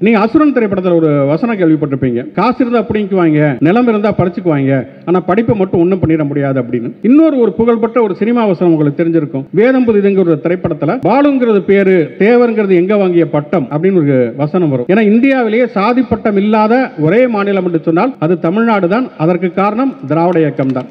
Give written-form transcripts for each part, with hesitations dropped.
நீங்க அசுரன் திரைப்படத்தில் ஒரு வசனம் கேள்விப்பட்டிருப்பீங்க. காசு இருந்தா பிடிக்குவாங்க, நிலம் இருந்தா பறிச்சுக்குவாங்க, ஆனா படிப்பை மட்டும் ஒன்றும் பண்ணிட முடியாது அப்படின்னு. இன்னொரு ஒரு புகழ்பெற்ற ஒரு சினிமா வசனம் உங்களுக்கு தெரிஞ்சிருக்கும். வேதம் புதிதுங்கிற ஒரு திரைப்படத்தில் பாலுங்கிறது பேரு, தேவருங்கிறது எங்க வாங்கிய பட்டம் அப்படின்னு ஒரு வசனம் வரும். ஏன்னா இந்தியாவிலேயே சாதி பட்டம் இல்லாத ஒரே மாநிலம் என்று சொன்னால் அது தமிழ்நாடு தான். அதற்கு காரணம் திராவிட இயக்கம் தான்.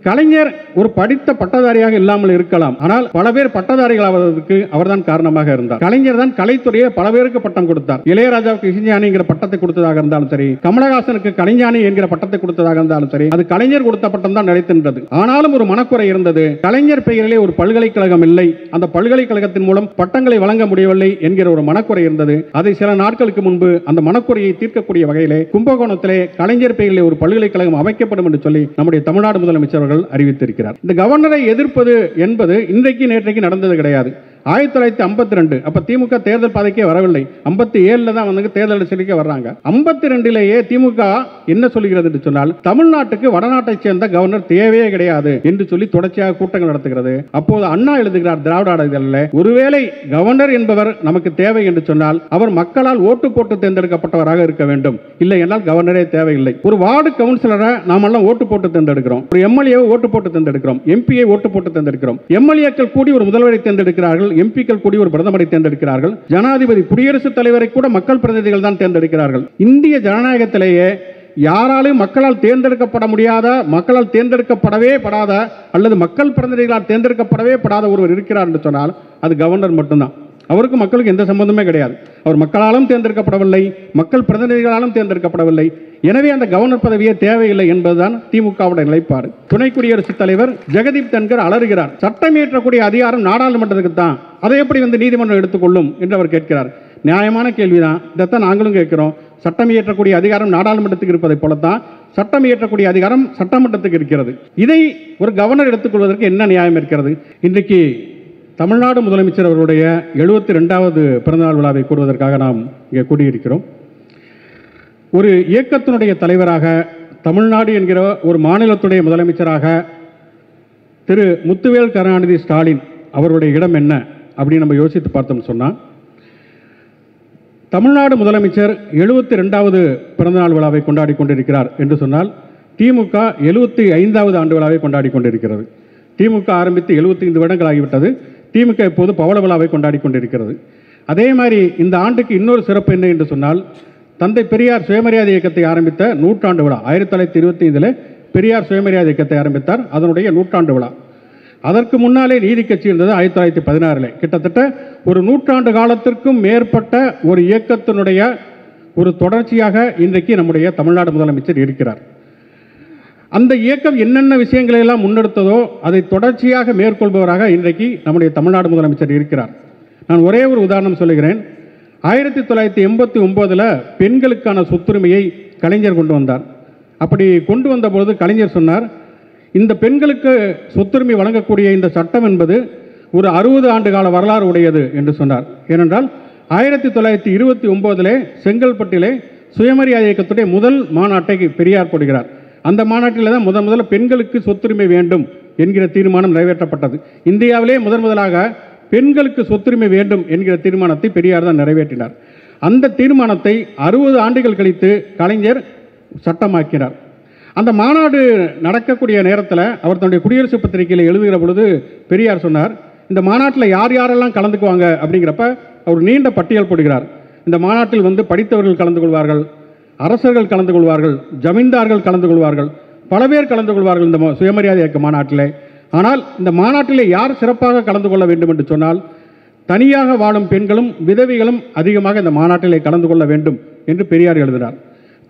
கலைஞர் ஒரு படித்த பட்டதாரியாக இல்லாமல் இருக்கலாம், ஆனால் பல பேர் பட்டதாரிகளாவதற்கு அவர்தான் காரணமாக இருந்தார். கலைஞர் தான் கலைத்துறையை பல பேருக்கு பட்டம் கொடுத்தார். இளையராஜாவுக்கு இசைஞானிங்கிற பட்டத்தை கொடுத்ததாக இருந்தாலும் சரி, கமலஹாசனுக்கு கலைஞானி என்கிற பட்டத்தை கொடுத்ததாக இருந்தாலும் சரி, அது கலைஞர் கொடுத்த பட்டம் தான் நிலைத்திருந்தது. ஆனாலும் ஒரு மனக்குறை இருந்தது. கலைஞர் பெயரிலே ஒரு பல்கலைக்கழகம் இல்லை, அந்த பல்கலைக்கழகத்தின் மூலம் பட்டங்களை வழங்க முடியவில்லை என்கிற ஒரு மனக்குறை இருந்தது. அதை சில நாட்களுக்கு முன்பு அந்த மனக்குறையை தீர்க்கக்கூடிய வகையிலே கும்பகோணத்திலே கலைஞர் பெயரிலே ஒரு பல்கலைக்கழகம் அமைக்கப்படும் என்று சொல்லி நம்முடைய தமிழ்நாடு முதலமைச்சர் அறிவித்திருக்கிறார். இந்த கவர்னரை எதிர்ப்பது என்பது இன்றைக்கு நேற்றைக்கு நடந்தது கிடையாது. 1952 அப்ப திமுக தேர்தல் பாதைக்கே வரவில்லை. 57 தான் வந்து தேர்தல் அறிக்கைக்கு வர்றாங்க. 52லேயே திமுக என்ன சொல்கிறது என்று சொன்னால், தமிழ்நாட்டுக்கு வடநாட்டை சேர்ந்த கவர்னர் தேவையே கிடையாது என்று சொல்லி தொடர்ச்சியாக கூட்டங்கள் நடத்துகிறது. அப்போது அண்ணா எழுதுகிறார் திராவிட நாடுகளில், ஒருவேளை கவர்னர் என்பவர் நமக்கு தேவை என்று சொன்னால் அவர் மக்களால் ஓட்டு போட்டு தேர்ந்தெடுக்கப்பட்டவராக இருக்க வேண்டும், இல்லை என்றால் கவர்னரே தேவையில்லை. ஒரு வார்டு கவுன்சிலரை நாம எல்லாம் ஓட்டு போட்டு தேர்ந்தெடுக்கிறோம், ஒரு எம்எல்ஏ ஓட்டு போட்டு தேர்ந்தெடுக்கிறோம், எம்பியை ஓட்டு போட்டு தேர்ந்தெடுக்கிறோம். எம்எல்ஏக்கள் கூடி ஒரு முதல்வரை தேர்ந்தெடுக்கிறார்கள், எம்பிக்கள் கூடி ஒரு பிரதமரை தேர்ந்தெடுக்கிறார்கள், ஜனாதிபதி குடியரசுத் தலைவரை கூட மக்கள் பிரதிநிதிகள் தான் தேர்ந்தெடுக்கிறார்கள். இந்திய ஜனநாயகத்திலேயே யாராலும் மக்களால் தேர்ந்தெடுக்கப்பட முடியாத, மக்களால் தேர்ந்தெடுக்கப்படவே படாத அல்லது மக்கள் பிரதிநிதிகளால் தேர்ந்தெடுக்கப்படவே படாத ஒருவர் இருக்கிறார் என்று சொன்னால் அது கவர்னர் மட்டும்தான். அவருக்கு மக்களுக்கு எந்த சம்பந்தமே கிடையாது. அவர் மக்களாலும் தேர்ந்தெடுக்கப்படவில்லை, மக்கள் பிரதிநிதிகளாலும் தேர்ந்தெடுக்கப்படவில்லை. எனவே அந்த கவர்னர் பதவியே தேவையில்லை என்பதுதான் திமுகவுடைய நிலைப்பாடு. துணை குடியரசுத் தலைவர் ஜெகதீப் தன்கர் அலறுகிறார். சட்டம் இயற்றக்கூடிய அதிகாரம் நாடாளுமன்றத்துக்கு தான், அதை எப்படி வந்து நீதிமன்றம் எடுத்துக்கொள்ளும் என்று அவர் கேட்கிறார். நியாயமான கேள்விதான், இதைத்தான் நாங்களும் கேட்கிறோம். சட்டம் இயற்றக்கூடிய அதிகாரம் நாடாளுமன்றத்துக்கு இருப்பதை போலத்தான் சட்டம் இயற்றக்கூடிய அதிகாரம் சட்டமன்றத்துக்கு இருக்கிறது. இதை ஒரு கவர்னர் எடுத்துக்கொள்வதற்கு என்ன நியாயம் இருக்கிறது? இன்றைக்கு தமிழ்நாடு முதலமைச்சர் அவருடைய 72வது பிறந்தநாள் விழாவை கூறுவதற்காக நாம் இங்கே கூடியிருக்கிறோம். ஒரு இயக்கத்தினுடைய தலைவராக, தமிழ்நாடு என்கிற ஒரு மாநிலத்துடைய முதலமைச்சராக திரு முத்துவேல் கருணாநிதி ஸ்டாலின் அவருடைய இடம் என்ன அப்படின்னு நம்ம யோசித்து பார்த்தோம்னு சொன்னால், தமிழ்நாடு முதலமைச்சர் 72வது பிறந்தநாள் விழாவை கொண்டாடி கொண்டிருக்கிறார் என்று சொன்னால், திமுக 75வது ஆண்டு விழாவை கொண்டாடி கொண்டிருக்கிறது. திமுக ஆரம்பித்து 75 வருடங்கள் ஆகிவிட்டது. திமுக இப்போது பவள விழாவை கொண்டாடி கொண்டிருக்கிறது. அதே மாதிரி இந்த ஆண்டுக்கு இன்னொரு சிறப்பு என்ன என்று சொன்னால், தந்தை பெரியார் சுயமரியாதை இயக்கத்தை ஆரம்பித்த நூற்றாண்டு விழா. 1925 பெரியார் சுயமரியாதை இயக்கத்தை ஆரம்பித்தார், அதனுடைய நூற்றாண்டு விழா. அதற்கு முன்னாலே நீதி கட்சி இருந்தது 1916. கிட்டத்தட்ட ஒரு நூற்றாண்டு காலத்திற்கும் மேற்பட்ட ஒரு இயக்கத்தினுடைய ஒரு தொடர்ச்சியாக இன்றைக்கு நம்முடைய தமிழ்நாடு முதலமைச்சர் இருக்கிறார். அந்த இயக்கம் என்னென்ன விஷயங்களை எல்லாம் முன்னெடுத்ததோ அதை தொடர்ச்சியாக மேற்கொள்பவராக இன்றைக்கு நம்முடைய தமிழ்நாடு முதலமைச்சர் இருக்கிறார். நான் ஒரே ஒரு உதாரணம் சொல்லுகிறேன். 1989 பெண்களுக்கான சொத்துரிமையை கலைஞர் கொண்டு வந்தார். அப்படி கொண்டு வந்தபோது கலைஞர் சொன்னார், இந்த பெண்களுக்கு சொத்துரிமை வழங்கக்கூடிய இந்த சட்டம் என்பது ஒரு 60 ஆண்டு கால வரலாறு உடையது என்று சொன்னார். ஏனென்றால் 1929 செங்கல்பட்டிலே சுயமரியாதை இயக்கத்துடைய முதல் மாநாட்டை பெரியார் போடுகிறார். அந்த மாநாட்டில் தான் முதல்ல பெண்களுக்கு சொத்துரிமை வேண்டும் என்கிற தீர்மானம் நிறைவேற்றப்பட்டது. இந்தியாவிலே முதலாக பெண்களுக்கு சொத்துரிமை வேண்டும் என்கிற தீர்மானத்தை பெரியார் தான் நிறைவேற்றினார். அந்த தீர்மானத்தை 60 ஆண்டுகள் கழித்து கலைஞர் சட்டமாக்கினார். அந்த மாநாடு நடக்கக்கூடிய நேரத்தில் அவர் தன்னுடைய குடியரசு பத்திரிகையில் எழுதுகிற பொழுது பெரியார் சொன்னார், இந்த மாநாட்டில் யார் யாரெல்லாம் கலந்துக்குவாங்க அப்படிங்கிறப்ப அவர் நீண்ட பட்டியல் போடுகிறார். இந்த மாநாட்டில் வந்து படித்தவர்கள் கலந்து கொள்வார்கள், அரசர்கள் கலந்து கொள்வார்கள், ஜமீன்தார்கள் கலந்து கொள்வார்கள், பல பேர் கலந்து கொள்வார்கள் இந்த சுயமரியாதை இயக்க மாநாட்டில். ஆனால் இந்த மாநாட்டில் யார் சிறப்பாக கலந்து கொள்ள வேண்டும் என்று சொன்னால், தனியாக வாழும் பெண்களும் விதவைகளும் அதிகமாக இந்த மாநாட்டிலே கலந்து கொள்ள வேண்டும் என்று பெரியார் எழுதினார்.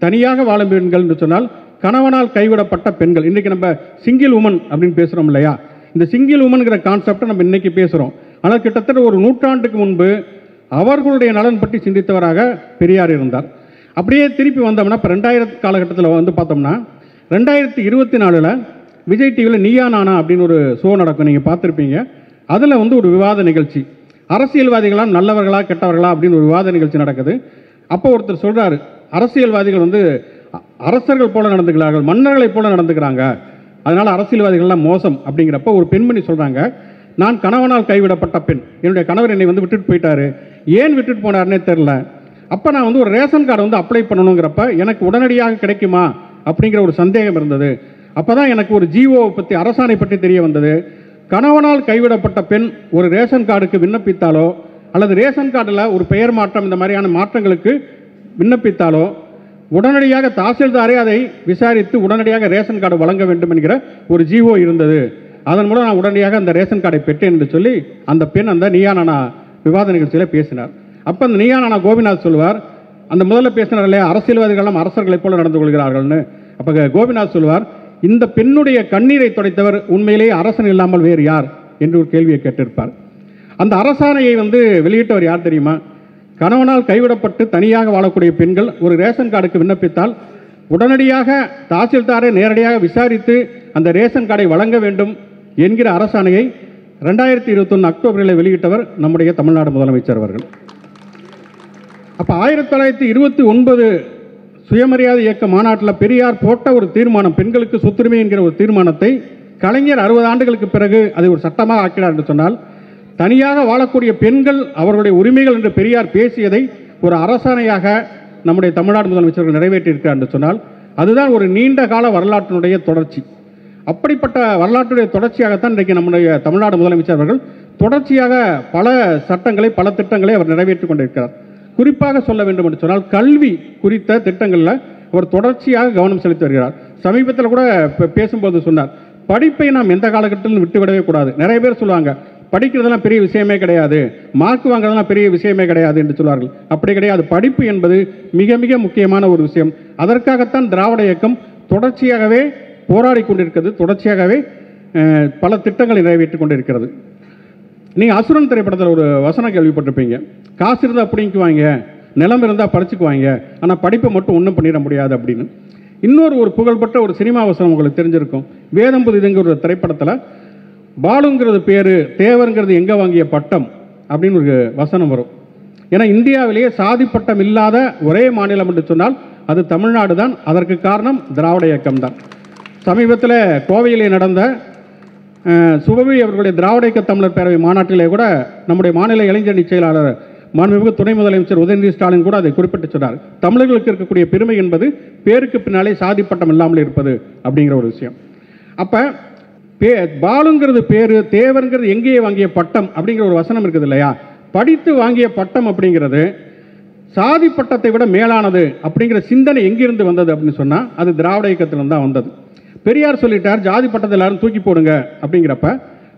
தனியாக வாழும் பெண்கள் என்று சொன்னால் கணவனால் கைவிடப்பட்ட பெண்கள். இன்றைக்கி நம்ம சிங்கிள் உமன் அப்படின்னு பேசுகிறோம் இல்லையா? இந்த சிங்கிள் உமன்கிற கான்செப்டை நம்ம இன்றைக்கி பேசுகிறோம். ஆனால் கிட்டத்தட்ட ஒரு நூற்றாண்டுக்கு முன்பு அவர்களுடைய நலன் பற்றி சிந்தித்தவராக பெரியார் இருந்தார். அப்படியே திருப்பி வந்தோம்னா இப்போ 2000 காலகட்டத்தில் வந்து பார்த்தோம்னா 2024 விஜய் டிவியில் நீயா நானா அப்படின்னு ஒரு ஷோ நடக்கும், நீங்கள் பார்த்துருப்பீங்க. அதில் வந்து ஒரு விவாத நிகழ்ச்சி, அரசியல்வாதிகளாம் நல்லவர்களா கெட்டவர்களா அப்படின்னு ஒரு விவாத நிகழ்ச்சி நடக்குது. அப்போ ஒருத்தர் சொல்கிறாரு, அரசியல்வாதிகள் வந்து அரசர்கள் போல நடந்துக்கிறார்கள், மன்னர்களை போல நடந்துக்கிறாங்க, அதனால் அரசியல்வாதிகள்லாம் மோசம் அப்படிங்கிறப்ப ஒரு பெண்மணி சொல்கிறாங்க, நான் கணவனால் கைவிடப்பட்ட பெண், என்னுடைய கணவர் என்னை வந்து விட்டுட்டு போயிட்டாரு, ஏன் விட்டுட்டு போனார்னே தெரில, அப்போ நான் வந்து ஒரு ரேஷன் கார்டு வந்து அப்ளை பண்ணணுங்கிறப்ப எனக்கு உடனடியாக கிடைக்குமா அப்படிங்கிற ஒரு சந்தேகம் இருந்தது. அப்போ தான் எனக்கு ஒரு ஜிஓவை பற்றி, அரசாணை பற்றி தெரிய வந்தது. கணவனால் கைவிடப்பட்ட பெண் ஒரு ரேஷன் கார்டுக்கு விண்ணப்பித்தாலோ அல்லது ரேஷன் கார்டில் ஒரு பெயர் மாற்றம் இந்த மாதிரியான மாற்றங்களுக்கு விண்ணப்பித்தாலோ உடனடியாக தாசில்தாரே அதை விசாரித்து உடனடியாக ரேஷன் கார்டு வழங்க வேண்டும் என்கிற ஒரு ஜிஓ இருந்தது. அதன் மூலம் நான் உடனடியாக அந்த ரேஷன் கார்டை பெற்றேன் என்று சொல்லி அந்த பெண் அந்த நீயா நானா விவாத நிகழ்ச்சியில் பேசினார். அப்போ அந்த நீயா நானா கோபிநாத் சொல்வார், அந்த முதல்ல பேசினார் இல்லையா, அரசியல்வாதிகளும் அரசர்களைப் போல நடந்து கொள்கிறார்கள்னு. அப்போ கோபிநாத் சொல்வார், இந்த பெண்ணுடைய கண்ணீரை துடைத்தவர் உண்மையிலேயே அரசன் இல்லாமல் வேறு யார் என்று ஒரு கேள்வியை கேட்டிருப்பார். அந்த அரசாணையை வந்து வெளியிட்டவர் யார் தெரியுமா? கணவனால் கைவிடப்பட்டு தனியாக வாழக்கூடிய பெண்கள் ஒரு ரேஷன் கார்டுக்கு விண்ணப்பித்தால் உடனடியாக தாசில்தாரை நேரடியாக விசாரித்து அந்த ரேஷன் கார்டை வழங்க வேண்டும் என்கிற அரசாணையை 2021 அக்டோபரில் வெளியிட்டவர் நம்முடைய தமிழ்நாடு முதலமைச்சர் அவர்கள். அப்போ 1929 சுயமரியாதை இயக்க மாநாட்டில் பெரியார் போட்ட ஒரு தீர்மானம், பெண்களுக்கு சொத்துரிமை என்கிற ஒரு தீர்மானத்தை கலைஞர் 60 ஆண்டுகளுக்கு பிறகு அதை ஒரு சட்டமாக ஆக்கினார் என்று சொன்னால், தனியாக வாழக்கூடிய பெண்கள் அவர்களுடைய உரிமைகள் என்று பெரியார் பேசியதை ஒரு அரசாணையாக நம்முடைய தமிழ்நாடு முதலமைச்சர்கள் நிறைவேற்றியிருக்கிறார் என்று சொன்னால், அதுதான் ஒரு நீண்ட கால வரலாற்றினுடைய தொடர்ச்சி. அப்படிப்பட்ட வரலாற்றுடைய தொடர்ச்சியாகத்தான் இன்றைக்கு நம்முடைய தமிழ்நாடு முதலமைச்சர் அவர்கள் தொடர்ச்சியாக பல சட்டங்களை, பல திட்டங்களை அவர் நிறைவேற்றிக் கொண்டிருக்கிறார். குறிப்பாக சொல்ல வேண்டும் என்று சொன்னால், கல்வி குறித்த திட்டங்களில் அவர் தொடர்ச்சியாக கவனம் செலுத்தி வருகிறார். சமீபத்தில் கூட பேசும்போது சொன்னார், படிப்பை நாம் எந்த காலகட்டத்திலும் விட்டுவிடவே கூடாது. நிறைய பேர் சொல்லுவாங்க, படிக்கிறதெல்லாம் பெரிய விஷயமே கிடையாது, மார்க் வாங்குறதெல்லாம் பெரிய விஷயமே கிடையாது என்று சொல்வார்கள். அப்படி கிடையாது. படிப்பு என்பது மிக மிக முக்கியமான ஒரு விஷயம். அதற்காகத்தான் திராவிட இயக்கம் தொடர்ச்சியாகவே போராடி கொண்டிருக்கிறது, தொடர்ச்சியாகவே பல திட்டங்களை நிறைவேற்றி கொண்டிருக்கிறது. நீங்கள் அசுரன் திரைப்படத்தில் ஒரு வசனம் கேள்விப்பட்டிருப்பீங்க, காசு இருந்தால் பிடிக்குவாங்க, நிலம் இருந்தால் பறிச்சுக்குவாங்க, ஆனால் படிப்பை மட்டும் ஒன்றும் பண்ணிட முடியாது அப்படின்னு. இன்னொரு புகழ்பெற்ற ஒரு சினிமா வசனம் உங்களுக்கு தெரிஞ்சிருக்கும். வேதம் புதிதுங்கிற ஒரு திரைப்படத்தில் பாலுங்கிறது பேர், தேவருங்கிறது எங்கே வாங்கிய பட்டம் அப்படின்னு ஒரு வசனம் வரும். ஏன்னா இந்தியாவிலேயே சாதி பட்டம் இல்லாத ஒரே மாநிலம் என்று சொன்னால் அது தமிழ்நாடு தான். அதற்கு காரணம் திராவிட இயக்கம் தான். சமீபத்தில் கோவையிலே நடந்த சுபவி அவர்களுடைய திராவிட இயக்க தமிழர் பேரவை மாநாட்டிலே கூட நம்முடைய மாநில இளைஞரணி செயலாளர் மாண்புமிகு துணை முதலமைச்சர் உதயநிதி ஸ்டாலின் கூட அதை குறிப்பிட்டு சொன்னார். தமிழர்களுக்கு இருக்கக்கூடிய பெருமை என்பது பேருக்கு பின்னாலே சாதி பட்டம் இல்லாமல் இருப்பது அப்படிங்கிற ஒரு விஷயம். அப்போ பாலுங்கிறது பேரு, தேவருங்கிறது எங்கேயே வாங்கிய பட்டம் அப்படிங்கிற ஒரு வசனம் இருக்குது இல்லையா? படித்து வாங்கிய பட்டம் அப்படிங்கிறது சாதி பட்டத்தை விட மேலானது அப்படிங்கிற சிந்தனை எங்கிருந்து வந்தது அப்படின்னு சொன்னால் அது திராவிட இயக்கத்திலிருந்து தான் வந்தது. பெரியார் சொல்லிட்டார், ஜாதி பட்டத்தை எல்லாரும் தூக்கி போடுங்க அப்படிங்கிறப்ப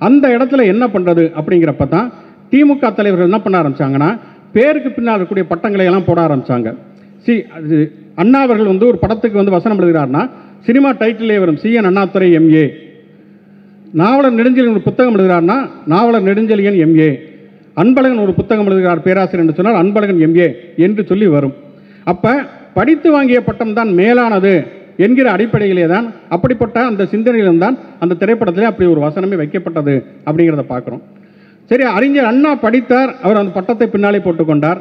அந்த இடத்துல என்ன பண்ணுறது அப்படிங்கிறப்ப தான் திமுக தலைவர்கள் என்ன பண்ண ஆரம்பித்தாங்கன்னா, பேருக்கு பின்னால் இருக்கக்கூடிய பட்டங்களை எல்லாம் போட ஆரம்பித்தாங்க. அண்ணா அவர்கள் வந்து ஒரு படத்துக்கு வந்து வசனம் எழுதுகிறார்னா சினிமா டைட்டிலே வரும், CN அண்ணாதுரை MA. நாவலர் நெடுஞ்செழியன் ஒரு புத்தகம் எழுதுகிறார்னா நாவலர் நெடுஞ்செழியன் MA. அன்பழகன் ஒரு புத்தகம் எழுதுகிறார் பேராசிரியர் என்று சொன்னால் அன்பழகன் MA என்று சொல்லி வரும். அப்போ படித்து வாங்கிய பட்டம் தான் மேலானது என்கிற அடிப்படையிலே தான், அப்படிப்பட்ட அந்த சிந்தனையிலும் தான் அந்த திரைப்படத்திலே அப்படி ஒரு வசனமே வைக்கப்பட்டது அப்படிங்கிறத பார்க்குறோம். சரி, அறிஞர் அண்ணா படித்தார், அவர் அந்த பட்டத்தை பின்னாலே போட்டுக்கொண்டார்.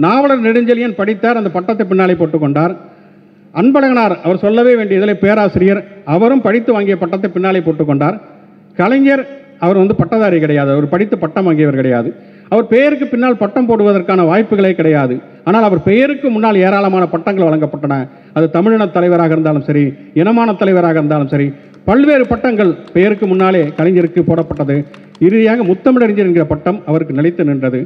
நாவலர் நெடுஞ்செழியன் படித்தார், அந்த பட்டத்தை பின்னாலே போட்டுக்கொண்டார். அன்பழகனார் அவர் சொல்லவே வேண்டியதில்லை, பேராசிரியர், அவரும் படித்து வாங்கிய பட்டத்தை பின்னாலே போட்டுக்கொண்டார். கலைஞர் அவர் வந்து பட்டதாரி கிடையாது, அவர் படித்து பட்டம் வாங்கியவர் கிடையாது. அவர் பெயருக்கு பின்னால் பட்டம் போடுவதற்கான வாய்ப்புகளே கிடையாது. ஆனால் அவர் பெயருக்கு முன்னால் ஏராளமான பட்டங்கள் வழங்கப்பட்டன. அது தமிழின தலைவராக இருந்தாலும் சரி, இனமான தலைவராக இருந்தாலும் சரி, பல்வேறு பட்டங்கள் பெயருக்கு முன்னாலே கலைஞருக்கு போடப்பட்டது. இறுதியாக முத்தமிழறிஞர் என்கிற பட்டம் அவருக்கு நிலைத்து நின்றது.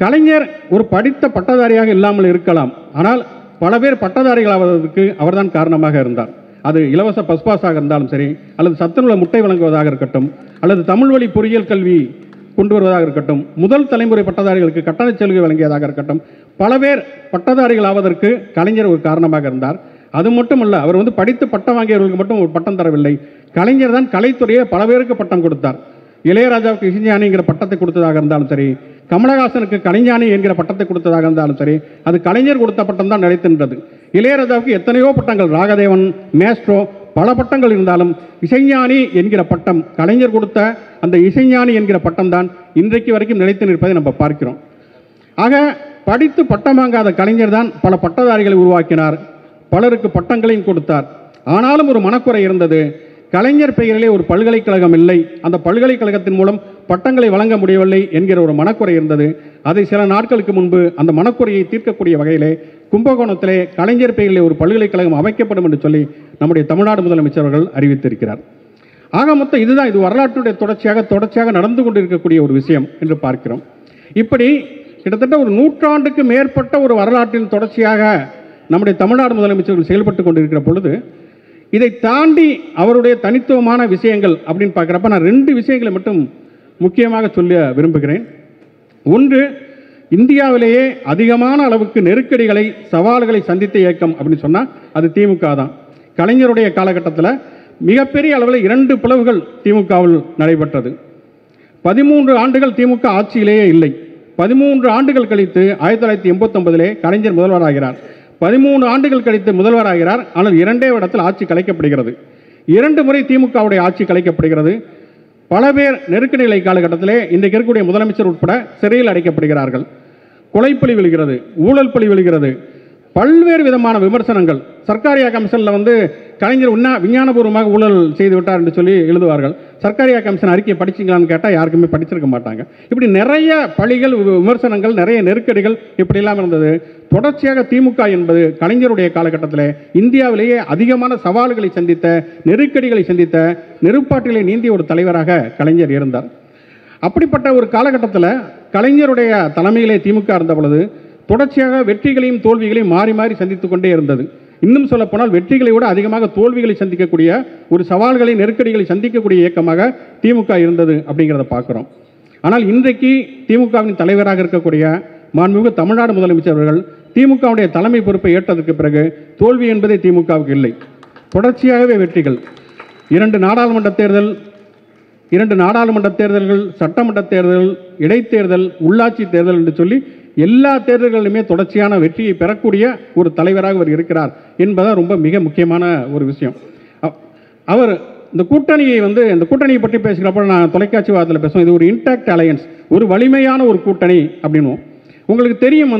கலைஞர் ஒரு படித்த பட்டதாரியாக இல்லாமல் இருக்கலாம், ஆனால் பல பேர் பட்டதாரிகள் ஆவதற்கு அவர்தான் காரணமாக இருந்தார். அது இலவச பஸ்பாஸாக இருந்தாலும் சரி, அல்லது சத்துணவுல முட்டை வழங்குவதாக இருக்கட்டும், அல்லது தமிழ் வழி பொறியியல் கல்வி கொண்டு வருவதாக இருக்கட்டும், முதல் தலைமுறை பட்டதாரிகளுக்கு கட்டணச் சலுகை வழங்கியதாக இருக்கட்டும், பல பேர் பட்டதாரிகள் ஆவதற்கு கலைஞர் ஒரு காரணமாக இருந்தார். அது மட்டும் அல்ல, அவர் வந்து படித்து பட்டம் வாங்கியவர்களுக்கு மட்டும் ஒரு பட்டம் தரவில்லை. கலைஞர் தான் கலைத்துறையை பல பேருக்கு பட்டம் கொடுத்தார். இளையராஜாவுக்கு இசைஞானிங்கிற பட்டத்தை கொடுத்ததாக இருந்தாலும் சரி, கமலஹாசனுக்கு கலைஞானி என்கிற பட்டத்தை கொடுத்ததாக இருந்தாலும் சரி, அது கலைஞர் கொடுத்த பட்டம் தான் நிலைத்திருந்தது. இளையராஜாவுக்கு எத்தனையோ பட்டங்கள், ராகதேவன், மேஸ்ட்ரோ, பல பட்டங்கள் இருந்தாலும் இசைஞானி என்கிற பட்டம், கலைஞர் கொடுத்த அந்த இசைஞானி என்கிற பட்டம் தான் இன்றைக்கு வரைக்கும் நிலைத்து நிற்பதை நம்ம பார்க்கிறோம். ஆக படித்து பட்டம் வாங்காத கலைஞர் தான் பல பட்டதாரிகளை உருவாக்கினார், பலருக்கு பட்டங்களையும் கொடுத்தார். ஆனாலும் ஒரு மனக்குறை இருந்தது. கலைஞர் பெயரிலே ஒரு பல்கலைக்கழகம் இல்லை, அந்த பல்கலைக்கழகத்தின் மூலம் பட்டங்களை வழங்க முடியவில்லை என்கிற ஒரு மனக்குறை இருந்தது. அதை சில நாட்களுக்கு முன்பு அந்த மனக்குறையை தீர்க்கக்கூடிய வகையிலே கும்பகோணத்திலே கலைஞர் பெயரிலே ஒரு பல்கலைக்கழகம் அமைக்கப்படும் என்று சொல்லி நம்முடைய தமிழ்நாடு முதலமைச்சர் அவர்கள் அறிவித்திருக்கிறார். ஆக மொத்தம் இதுதான், இது வரலாற்றுடைய தொடர்ச்சியாக நடந்து கொண்டிருக்கக்கூடிய ஒரு விஷயம் என்று பார்க்கிறோம். இப்படி கிட்டத்தட்ட ஒரு நூற்றாண்டுக்கு மேற்பட்ட ஒரு வரலாற்றின் தொடர்ச்சியாக நம்முடைய தமிழ்நாடு முதலமைச்சர்கள் செயல்பட்டு கொண்டிருக்கிற பொழுது இதை தாண்டி அவருடைய தனித்துவமான விஷயங்கள் அப்படின்னு பார்க்குறப்ப நான் 2 விஷயங்களை மட்டும் முக்கியமாக சொல்ல விரும்புகிறேன். ஒன்று, இந்தியாவிலேயே அதிகமான அளவுக்கு நெருக்கடிகளை சவால்களை சந்தித்த இயக்கம் அப்படின்னு சொன்னால் அது திமுக தான். கலைஞருடைய காலகட்டத்தில் மிகப்பெரிய அளவில் 2 பிளவுகள் திமுகவில் நடைபெற்றது. 13 ஆண்டுகள் திமுக ஆட்சியிலேயே இல்லை. 13 ஆண்டுகள் கழித்து 1989 கலைஞர் முதல்வராகிறார். 13 ஆண்டுகள் கழித்து முதல்வராகிறார். ஆனால் 2 இடத்தில் ஆட்சி கலைக்கப்படுகிறது. 2 முறை திமுகவுடைய ஆட்சி கலைக்கப்படுகிறது. பல பேர் நெருக்கடிநிலை காலகட்டத்திலே இன்றைக்கு இருக்கக்கூடிய முதலமைச்சர் உட்பட சிறையில் அடைக்கப்படுகிறார்கள். கொலைப்பழி விழுகிறது, ஊழல் பழி விழுகிறது, பல்வேறு விதமான விமர்சனங்கள். சர்க்காரியா கமிஷனில் கலைஞர் விஞ்ஞானபூர்வமாக ஊழல் செய்து விட்டார் என்று சொல்லி எழுதுவார்கள். சர்க்காரியா கமிஷன் அறிக்கையை படிச்சிங்களான்னு கேட்டால் யாருக்குமே படிச்சிருக்க மாட்டாங்க. இப்படி நிறைய பழிகள், விமர்சனங்கள், நிறைய நெருக்கடிகள் இப்படியெல்லாம் இருந்தது. தொடர்ச்சியாக திமுக என்பது கலைஞருடைய காலகட்டத்தில் இந்தியாவிலேயே அதிகமான சவால்களை சந்தித்த, நெருக்கடிகளை சந்தித்த, நெருப்பாட்டிலே நீந்திய ஒரு தலைவராக கலைஞர் இருந்தார். அப்படிப்பட்ட ஒரு காலகட்டத்தில் கலைஞருடைய தலைமையிலே திமுக இருந்த பொழுது தொடர்ச்சியாக வெற்றிகளையும் தோல்விகளையும் மாறி மாறி சந்தித்துக் கொண்டே இருந்தது. இன்னும் சொல்லப்போனால் வெற்றிகளை விட அதிகமாக தோல்விகளை சந்திக்கக்கூடிய, ஒரு சவால்களை, நெருக்கடிகளை சந்திக்கக்கூடிய இயக்கமாக திமுக இருந்தது அப்படிங்கிறத பார்க்குறோம். ஆனால் இன்றைக்கு திமுகவின் தலைவராக இருக்கக்கூடிய மாண்புமிகு தமிழ்நாடு முதலமைச்சர் அவர்கள் திமுகவுடைய தலைமை பொறுப்பை ஏற்றதற்கு பிறகு தோல்வி என்பதே திமுகவுக்கு இல்லை. தொடர்ச்சியாகவே வெற்றிகள். 2 நாடாளுமன்ற தேர்தல்கள், சட்டமன்ற தேர்தல், இடைத்தேர்தல், உள்ளாட்சி தேர்தல் என்று சொல்லி எல்லா தேர்தல்களிலுமே தொடர்ச்சியான வெற்றியை பெறக்கூடிய ஒரு தலைவராக அவர் இருக்கிறார் என்பது ரொம்ப மிக முக்கியமான ஒரு விஷயம். அவர் இந்த கூட்டணியை இந்த கூட்டணியை பற்றி பேசுகிறப்ப நான் தொலைக்காட்சி வாதத்தில் பேசுவோம், இது ஒரு இன்டாக்ட் அலையன்ஸ், ஒரு வலிமையான ஒரு கூட்டணி அப்படின்னும். உங்களுக்கு தெரியும்,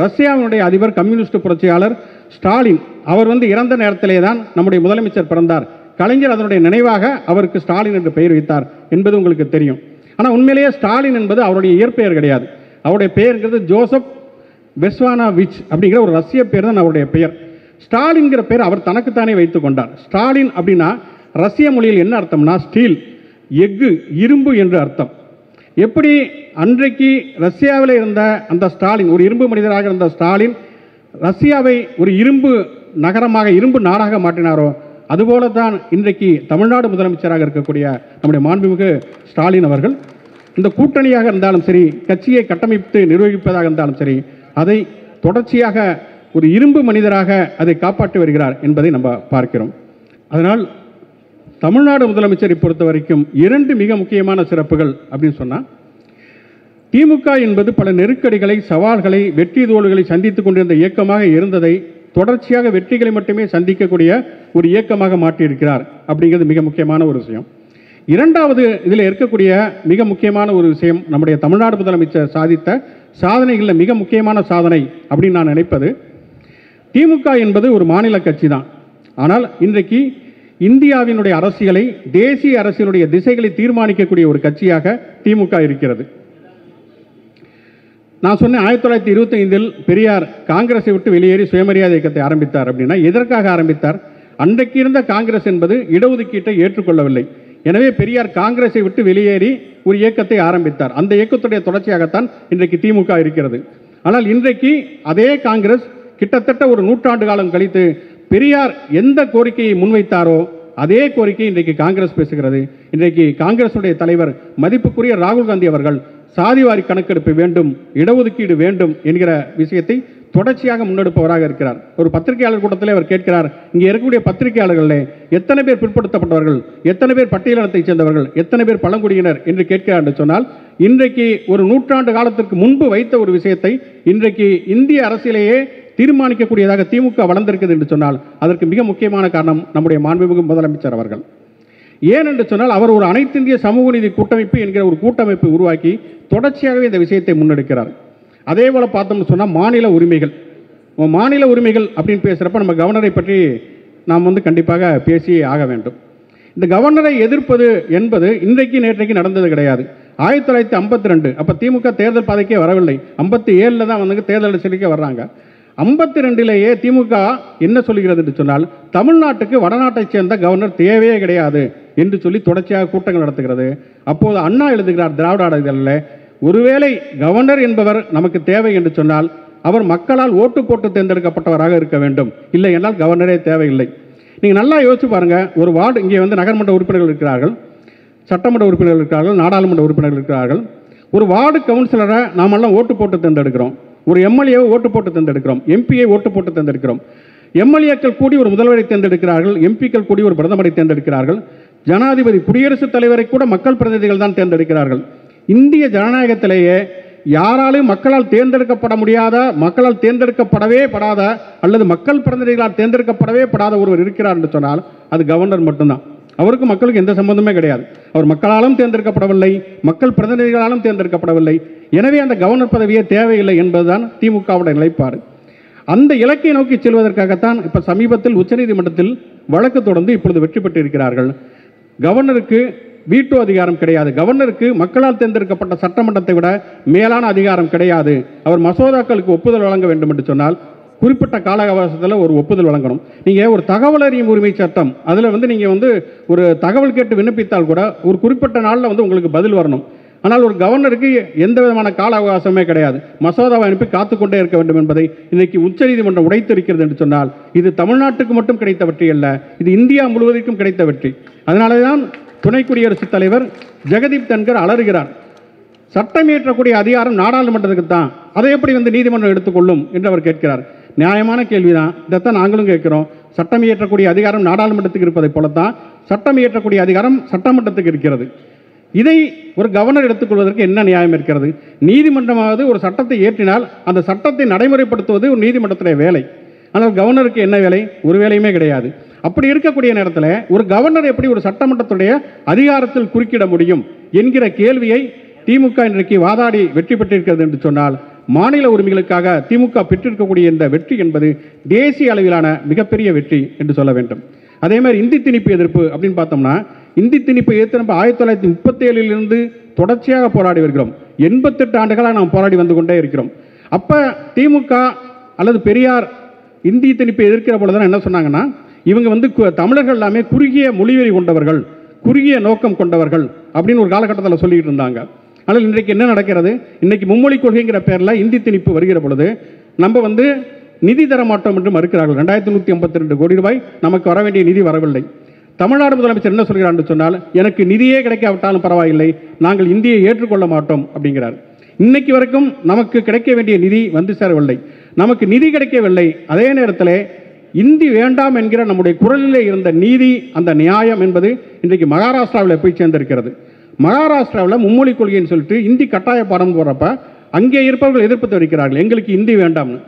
ரஷ்யாவினுடைய அதிபர், கம்யூனிஸ்ட் புரட்சியாளர் ஸ்டாலின் அவர் இறந்த நேரத்திலே தான் நம்முடைய முதலமைச்சர் பிறந்தார். கலைஞர் அதனுடைய நினைவாக அவருக்கு ஸ்டாலின் என்று பெயர் வைத்தார் என்பது உங்களுக்கு தெரியும். ஆனால் உண்மையிலேயே ஸ்டாலின் என்பது அவருடைய இயற்பெயர் கிடையாது. அவருடைய பெயர்ங்கிறது ஜோசப் வெஸ்வானாவிச் அப்படிங்கிற ஒரு ரஷ்ய பேர் தான் அவருடைய பெயர். ஸ்டாலின்கிற பெயர் அவர் தனக்குத்தானே வைத்துக் கொண்டார். ஸ்டாலின் அப்படின்னா ரஷ்ய மொழியில் என்ன அர்த்தம்னா ஸ்டீல், எஃகு, இரும்பு என்று அர்த்தம். எப்படி அன்றைக்கு ரஷ்யாவில் இருந்த அந்த ஸ்டாலின், ஒரு இரும்பு மனிதராக இருந்த ஸ்டாலின் ரஷ்யாவை ஒரு இரும்பு நகரமாக, இரும்பு நாடாக மாற்றினாரோ, அதுபோல தான் இன்றைக்கு தமிழ்நாடு முதலமைச்சராக இருக்கக்கூடிய நம்முடைய மாண்புமிகு ஸ்டாலின் அவர்கள் இந்த கூட்டணியாக இருந்தாலும் சரி, கட்சியை கட்டமைத்து நிர்வகிப்பதாக இருந்தாலும் சரி, அதை தொடர்ச்சியாக ஒரு இரும்பு மனிதராக அதை காப்பாற்றி வருகிறார் என்பதை நம்ம பார்க்கிறோம். அதனால் தமிழ்நாடு முதலமைச்சரை பொறுத்த வரைக்கும் 2 மிக முக்கியமான சிறப்புகள் அப்படின்னு சொன்னால், திமுக என்பது பல நெருக்கடிகளை, சவால்களை, வெற்றி தோல்விகளை சந்தித்துக் கொண்டிருந்த இயக்கமாக இருந்ததை தொடர்ச்சியாக வெற்றிகளை மட்டுமே சந்திக்கக்கூடிய ஒரு இயக்கமாக மாற்றியிருக்கிறார் அப்படிங்கிறது மிக முக்கியமான ஒரு விஷயம். 2வது இதில் இருக்கக்கூடிய மிக முக்கியமான ஒரு விஷயம், நம்முடைய தமிழ்நாடு முதலமைச்சர் சாதித்த சாதனைகளில் மிக முக்கியமான சாதனை அப்படின்னு நான் நினைப்பது, திமுக என்பது ஒரு மாநில கட்சி தான். ஆனால் இன்றைக்கு இந்தியாவினுடைய அரசியலை, தேசிய அரசியலுடைய திசைகளை தீர்மானிக்கக்கூடிய ஒரு கட்சியாக திமுக இருக்கிறது. நான் சொன்னேன் 1925 பெரியார் காங்கிரஸை விட்டு வெளியேறி சுயமரியாதை இயக்கத்தை ஆரம்பித்தார். அப்படின்னா எதற்காக ஆரம்பித்தார்? அன்றைக்கு இருந்த காங்கிரஸ் என்பது இடஒதுக்கீட்டை ஏற்றுக்கொள்ளவில்லை. எனவே பெரியார் காங்கிரஸை விட்டு வெளியேறி ஒரு இயக்கத்தை ஆரம்பித்தார். அந்த இயக்கத்துடைய தொடர்ச்சியாகத்தான் இன்றைக்கு திமுக இருக்கிறது. ஆனால் இன்றைக்கு அதே காங்கிரஸ் கிட்டத்தட்ட ஒரு 100 ஆண்டு காலம் கழித்து பெரியார் எந்த கோரிக்கையை முன்வைத்தாரோ அதே கோரிக்கை இன்றைக்கு காங்கிரஸ் பேசுகிறது. இன்றைக்கு காங்கிரசுடைய தலைவர் மதிப்புக்குரிய ராகுல் காந்தி அவர்கள் சாதிவாரி கணக்கெடுப்பு வேண்டும், இடஒதுக்கீடு வேண்டும் என்கிற விஷயத்தை தொடர்ச்சியாக முன்னெடுப்பவராக இருக்கிறார். ஒரு பத்திரிகையாளர் கூட்டத்தில் அவர் கேட்கிறார், இங்கே இருக்கக்கூடிய பத்திரிகையாளர்களே எத்தனை பேர் பிற்படுத்தப்பட்டவர்கள், எத்தனை பேர் பட்டியலினத்தைச் சேர்ந்தவர்கள், எத்தனை பேர் பழங்குடியினர் என்று கேட்கிறார் என்று சொன்னால், இன்றைக்கு ஒரு 100 ஆண்டு காலத்திற்கு முன்பு வைத்த ஒரு விஷயத்தை இன்றைக்கு இந்திய அரசியலேயே தீர்மானிக்கக்கூடியதாக திமுக வளர்ந்திருக்கிறது என்று சொன்னால் அதற்கு மிக முக்கியமான காரணம் நம்முடைய மாண்புமிகு முதலமைச்சர் அவர்கள். ஏன் என்று சொன்னால் அவர் ஒரு அனைத்து இந்திய சமூக நீதி கூட்டமைப்பு என்கிற ஒரு கூட்டமைப்பை உருவாக்கி தொடர்ச்சியாகவே இந்த விஷயத்தை முன்னெடுக்கிறார். அதே போல் பார்த்தோம்னு சொன்னால் மாநில உரிமைகள் அப்படின்னு பேசுகிறப்ப நம்ம கவர்னரை பற்றி நாம் கண்டிப்பாக பேசியே ஆக வேண்டும். இந்த கவர்னரை எதிர்ப்பது என்பது இன்றைக்கு நேற்றைக்கு நடந்தது கிடையாது. 1952 அப்போ திமுக தேர்தல் பாதைக்கே வரவில்லை, 57 தான் வந்து தேர்தல் சிலிக்க வர்றாங்க. 52லேயே திமுக என்ன சொல்கிறது என்று சொன்னால், தமிழ்நாட்டுக்கு வடநாட்டைச் சேர்ந்த கவர்னர் தேவையே கிடையாது என்று சொல்லி தொடர்ச்சியாக கூட்டங்கள் நடத்துகிறது. அப்போது அண்ணா எழுதுகிறார் திராவிட நாடுகளில், ஒருவேளை கவர்னர் என்பவர் நமக்கு தேவை என்று சொன்னால் அவர் மக்களால் ஓட்டு போட்டு தேர்ந்தெடுக்கப்பட்டவராக இருக்க வேண்டும், இல்லை என்றால் கவர்னரே தேவையில்லை. நீங்கள் நல்லா யோசிச்சு பாருங்கள், ஒரு வார்டு இங்கே வந்து நகர்மன்ற உறுப்பினர்கள் இருக்கிறார்கள், சட்டமன்ற உறுப்பினர்கள் இருக்கிறார்கள், நாடாளுமன்ற உறுப்பினர்கள் இருக்கிறார்கள். ஒரு வார்டு கவுன்சிலரை நாமெல்லாம் ஓட்டு போட்டு தேர்ந்தெடுக்கிறோம், ஒரு எம்எல்ஏவை ஓட்டு போட்டு தேர்ந்தெடுக்கிறோம், எம்பியை ஓட்டு போட்டு தேர்ந்தெடுக்கிறோம். எம்எல்ஏக்கள் கூடி ஒரு முதல்வரை தேர்ந்தெடுக்கிறார்கள், எம்பிக்கள் கூடி ஒரு பிரதமரை தேர்ந்தெடுக்கிறார்கள், ஜனாதிபதி குடியரசுத் தலைவரை கூட மக்கள் பிரதிநிதிகள் தான் தேர்ந்தெடுக்கிறார்கள். இந்திய ஜனநாயகத்திலேயே யாராலும் மக்களால் தேர்ந்தெடுக்கப்பட முடியாத, மக்களால் தேர்ந்தெடுக்கப்படவே படாத அல்லது மக்கள் பிரதிநிதிகளால் தேர்ந்தெடுக்கப்படவே படாத ஒருவர் இருக்கிறார் என்று சொன்னால் அது கவர்னர் மட்டும்தான். அவருக்கு மக்களுக்கு எந்த சம்பந்தமே கிடையாது. அவர் மக்களாலும் தேர்ந்தெடுக்கப்படவில்லை, மக்கள் பிரதிநிதிகளாலும் தேர்ந்தெடுக்கப்படவில்லை. எனவே அந்த கவர்னர் பதவியே தேவையில்லை என்பதுதான் திமுகவுடைய நிலைப்பாடு. அந்த இலக்கை நோக்கி செல்வதற்காகத்தான் இப்போ சமீபத்தில் உச்சநீதிமன்றத்தில் வழக்கு தொடர்ந்து இப்பொழுது வெற்றி பெற்றிருக்கிறார்கள். கவர்னருக்கு வீட்டோ அதிகாரம் கிடையாது, கவர்னருக்கு மக்களால் தேர்ந்தெடுக்கப்பட்ட சட்டமன்றத்தை விட மேலான அதிகாரம் கிடையாது. அவர் மசோதாக்களுக்கு ஒப்புதல் வழங்க வேண்டும் என்று சொன்னால் குறிப்பிட்ட கால அவகாசத்தில் ஒரு ஒப்புதல் வழங்கணும். நீங்கள் ஒரு தகவல் அறியும் உரிமை சட்டம், அதில் வந்து நீங்கள் வந்து ஒரு தகவல் கேட்டு விண்ணப்பித்தால் கூட ஒரு குறிப்பிட்ட நாளில் வந்து உங்களுக்கு பதில் வரணும். ஆனால் ஒரு கவர்னருக்கு எந்த விதமான கால அவகாசமே கிடையாது, மசோதாவை அனுப்பி காத்துக்கொண்டே இருக்க வேண்டும் என்பதை இன்றைக்கு உச்சநீதிமன்றம் உடைத்திருக்கிறது என்று சொன்னால் இது தமிழ்நாட்டுக்கு மட்டும் கிடைத்த வெற்றி அல்ல, இது இந்தியா முழுவதற்கும் கிடைத்த வெற்றி. அதனால தான் துணை குடியரசுத் தலைவர் ஜெகதீப் தன்கர் அலறுகிறார். சட்டம் இயற்றக்கூடிய அதிகாரம் நாடாளுமன்றத்துக்கு தான், அதை எப்படி வந்து நீதிமன்றம் எடுத்துக்கொள்ளும் என்று அவர் கேட்கிறார். நியாயமான கேள்விதான், இதைத்தான் நாங்களும் கேட்கிறோம். சட்டம் இயற்றக்கூடிய அதிகாரம் நாடாளுமன்றத்துக்கு இருப்பதை போலத்தான் சட்டம் இயற்றக்கூடிய அதிகாரம் சட்டமன்றத்துக்கு இருக்கிறது. இதை ஒரு கவர்னர் எடுத்துக்கொள்வதற்கு என்ன நியாயம் இருக்கிறது? நீதிமன்றமாவது ஒரு சட்டத்தை ஏற்றினால் அந்த சட்டத்தை நடைமுறைப்படுத்துவது ஒரு நீதிமன்றத்துடைய வேலை. ஆனால் கவர்னருக்கு என்ன வேலை? ஒரு வேலையுமே கிடையாது. அப்படி இருக்கக்கூடிய நேரத்தில் ஒரு கவர்னர் எப்படி ஒரு சட்டமன்றத்துடைய அதிகாரத்தில் குறுக்கிட முடியும் என்கிற கேள்வியை திமுக இன்றைக்கு வாதாடி வெற்றி பெற்றிருக்கிறது என்று சொன்னால், மாநில உரிமைகளுக்காக திமுக பெற்றிருக்கக்கூடிய இந்த வெற்றி என்பது தேசிய அளவிலான மிகப்பெரிய வெற்றி என்று சொல்ல வேண்டும். அதே மாதிரி இந்தி திணிப்பு எதிர்ப்பு அப்படின்னு பார்த்தோம்னா, இந்தி திணிப்பு எதிர்த்து நம்ம 1937 தொடர்ச்சியாக போராடி வருகிறோம். 88 ஆண்டுகளாக நாம் போராடி வந்து கொண்டே இருக்கிறோம். அப்போ திமுக அல்லது பெரியார் இந்தி திணிப்பை எதிர்க்கிற பொழுதுதான் என்ன சொன்னாங்கன்னா, இவங்க வந்து தமிழர்கள் எல்லாமே குறுகிய மொழிவெறி கொண்டவர்கள், குறுகிய நோக்கம் கொண்டவர்கள் அப்படின்னு ஒரு காலகட்டத்தில் சொல்லிட்டு இருந்தாங்க. ஆனால் இன்றைக்கு என்ன நடக்கிறது? இன்றைக்கு மும்மொழி கொள்கைங்கிற பேரில் இந்தி திணிப்பு வருகிற பொழுது நம்ம வந்து நிதி தர மாட்டோம் என்று மறுக்கிறார்கள். 2152 கோடி ரூபாய் நமக்கு வர வேண்டிய நிதி வரவில்லை. தமிழ்நாடு முதலமைச்சர் என்ன சொல்கிறார் என்று சொன்னால், எனக்கு நிதியே கிடைக்காவிட்டாலும் பரவாயில்லை, நாங்கள் இந்தியை ஏற்றுக்கொள்ள மாட்டோம் அப்படிங்கிறார். இன்னைக்கு வரைக்கும் நமக்கு கிடைக்க வேண்டிய நிதி வந்து சேரவில்லை, நமக்கு நிதி கிடைக்கவில்லை. அதே நேரத்தில் இந்தி வேண்டாம் என்கிற நம்முடைய குரலிலே இருந்த நீதி, அந்த நியாயம் என்பது இன்றைக்கு மகாராஷ்டிராவில் போய் சேர்ந்திருக்கிறது. மகாராஷ்டிராவில் மும்மொழி கொள்கைன்னு சொல்லிட்டு இந்தி கட்டாய பாடம் போடுறப்ப அங்கே இருப்பவர்கள் எதிர்ப்பு தெரிவிக்கிறார்கள், எங்களுக்கு இந்தி வேண்டாம்னு.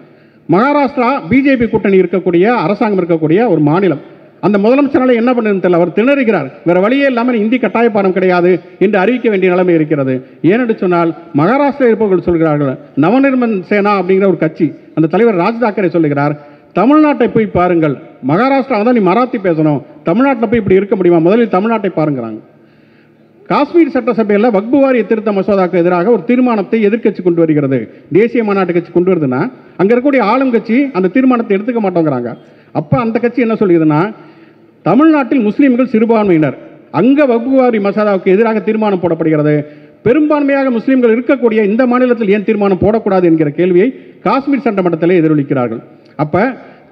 மகாராஷ்டிரா பிஜேபி கூட்டணி இருக்கக்கூடிய அரசாங்கம் இருக்கக்கூடிய ஒரு மாநிலம். அந்த முதலமைச்சரால் என்ன பண்ணுன்னு தெரியல, அவர் திணறுகிறார். வேற வழியே இல்லாமல் இந்தி கட்டாய பாடம் கிடையாது என்று அறிவிக்க வேண்டிய நிலைமை இருக்கிறது. ஏனென்று சொன்னால் மகாராஷ்டிரா இருப்பவர்கள் சொல்கிறார்கள், நவநிர்மன் சேனா அப்படிங்கிற ஒரு கட்சி, அந்த தலைவர் ராஜ் தாக்கரே சொல்லுகிறார், தமிழ்நாட்டை போய் பாருங்கள், மகாராஷ்டிரா தான் நீ மராத்தி பேசணும், தமிழ்நாட்டில் போய் இப்படி இருக்க முடியுமா, முதலில் தமிழ்நாட்டை பாருங்கிறாங்க. காஷ்மீர் சட்டசபையில் வக்பு வாரிய திருத்த மசோதாவுக்கு எதிராக ஒரு தீர்மானத்தை எதிர்க்கட்சி கொண்டு வருகிறது, தேசிய மாநாட்டு கட்சி கொண்டு வருதுன்னா அங்கே இருக்கக்கூடிய ஆளும் கட்சி அந்த தீர்மானத்தை எடுத்துக்க மாட்டோங்கிறாங்க. அப்போ அந்த கட்சி என்ன சொல்லுதுன்னா, தமிழ்நாட்டில் முஸ்லீம்கள் சிறுபான்மையினர், அங்கே வக்பு வாரி மசோதாவுக்கு எதிராக தீர்மானம் போடப்படுகிறது, பெரும்பான்மையாக முஸ்லீம்கள் இருக்கக்கூடிய இந்த மாநிலத்தில் ஏன் தீர்மானம் போடக்கூடாது என்கிற கேள்வியை காஷ்மீர் சட்டமன்றத்தில் எதிரொலிக்கிறார்கள். அப்போ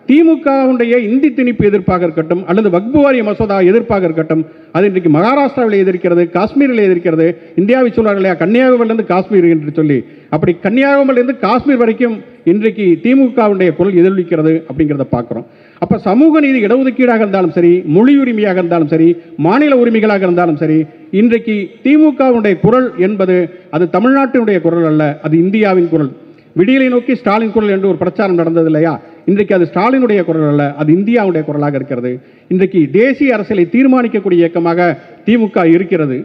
திமுகவுடைய இந்தி திணிப்பு எதிர்ப்பாக இருக்கட்டும் அல்லது வக்பு வாரிய மசோதா எதிர்ப்பாக இருக்கட்டும், அது இன்றைக்கு மகாராஷ்டிராவில் எதிர்க்கிறது, காஷ்மீரில் எதிர்க்கிறது. இந்தியாவை சொல்வார்கள் இல்லையா, கன்னியாகுமரியிலிருந்து காஷ்மீர் என்று சொல்லி, அப்படி கன்னியாகுமரியிலிருந்து காஷ்மீர் வரைக்கும் இன்றைக்கு திமுகவுடைய குரல் எதிரொலிக்கிறது அப்படிங்கிறத பார்க்குறோம். அப்போ சமூக நீதி இடஒதுக்கீடாக இருந்தாலும் சரி, மொழி உரிமையாக இருந்தாலும் சரி, மாநில உரிமைகளாக இருந்தாலும் சரி, இன்றைக்கு திமுகவுடைய குரல் என்பது அது தமிழ்நாட்டினுடைய குரல் அல்ல, அது இந்தியாவின் குரல். விடியலை நோக்கி ஸ்டாலின் குரல் என்று ஒரு பிரச்சாரம் நடந்தது இல்லையா, இன்றைக்கு அது ஸ்டாலினுடைய குரல் அல்ல, அது இந்தியாவுடைய குரலாக இருக்கிறது. இன்றைக்கு தேசிய அரசியலை தீர்மானிக்கக்கூடிய இயக்கமாக திமுக இருக்கிறது.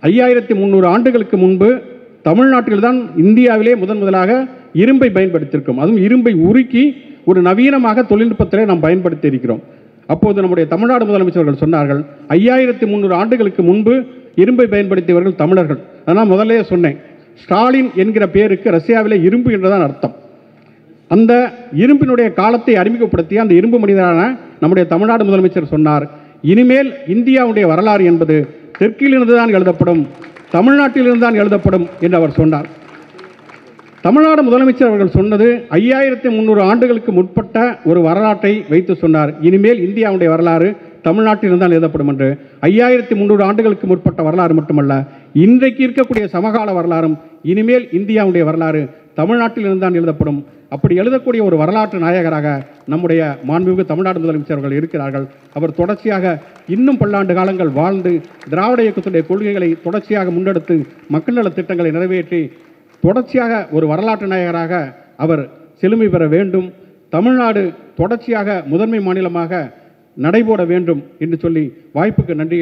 5300 ஆண்டுகளுக்கு முன்பு தமிழ்நாட்டில்தான் இந்தியாவிலே முதலாக இரும்பை பயன்படுத்தியிருக்கிறோம். அதுவும் இரும்பை உருக்கி ஒரு நவீனமாக தொழில்நுட்பத்திலே நாம் பயன்படுத்தி இருக்கிறோம். அப்போது நம்முடைய தமிழ்நாடு முதலமைச்சர்கள் சொன்னார்கள், 5300 ஆண்டுகளுக்கு முன்பு இரும்பை பயன்படுத்தியவர்கள் தமிழர்கள். அதான் முதல்ல சொன்னேன், ஸ்டாலின் என்கிற பேருக்கு ரஷ்யாவில் இரும்பு என்றுதான் அர்த்தம். அந்த இரும்பினுடைய காலத்தை அறிமுகப்படுத்திய அந்த இரும்பு மனிதரான நம்முடைய தமிழ்நாடு முதலமைச்சர் சொன்னார், இனிமேல் இந்தியாவுடைய வரலாறு என்பது தெற்கிலிருந்து தான் எழுதப்படும், தமிழ்நாட்டிலிருந்து தான் எழுதப்படும் என்று அவர் சொன்னார். தமிழ்நாடு முதலமைச்சர் அவர்கள் சொன்னது 5300 ஆண்டுகளுக்கு முற்பட்ட ஒரு வரலாற்றை வைத்து சொன்னார். இனிமேல் இந்தியாவுடைய வரலாறு தமிழ்நாட்டில் தான் எழுதப்படும் என்று. 5300 ஆண்டுகளுக்கு முற்பட்ட வரலாறு மட்டுமல்ல, இன்றைக்கு இருக்கக்கூடிய சமகால வரலாறும் இனிமேல் இந்தியாவுடைய வரலாறு தமிழ்நாட்டில் தான் எழுதப்படும். அப்படி எழுதக்கூடிய ஒரு வரலாற்று நாயகராக நம்முடைய மாண்புமிகு தமிழ்நாடு முதலமைச்சர் அவர்கள் இருக்கிறார்கள். அவர் தொடர்ச்சியாக இன்னும் பல்லாண்டு காலங்கள் வாழ்ந்து திராவிட இயக்கத்துடைய கொள்கைகளை தொடர்ச்சியாக முன்னெடுத்து மக்கள் நல திட்டங்களை நிறைவேற்றி தொடர்ச்சியாக ஒரு வரலாற்று நாயகராக அவர் செழுமை பெற வேண்டும். தமிழ்நாடு தொடர்ச்சியாக முதன்மை மாநிலமாக நடைபோட வேண்டும் என்று சொல்லி வாய்ப்புக்கு நன்றி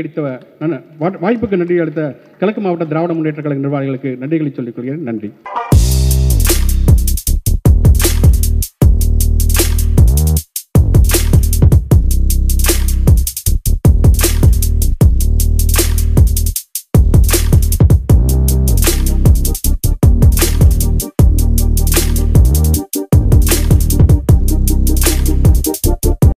அளித்த கிழக்கு மாவட்ட திராவிட முன்னேற்ற கழக நிர்வாகிகளுக்கு நன்றிகளை சொல்லிக் கொள்கிறேன். நன்றி.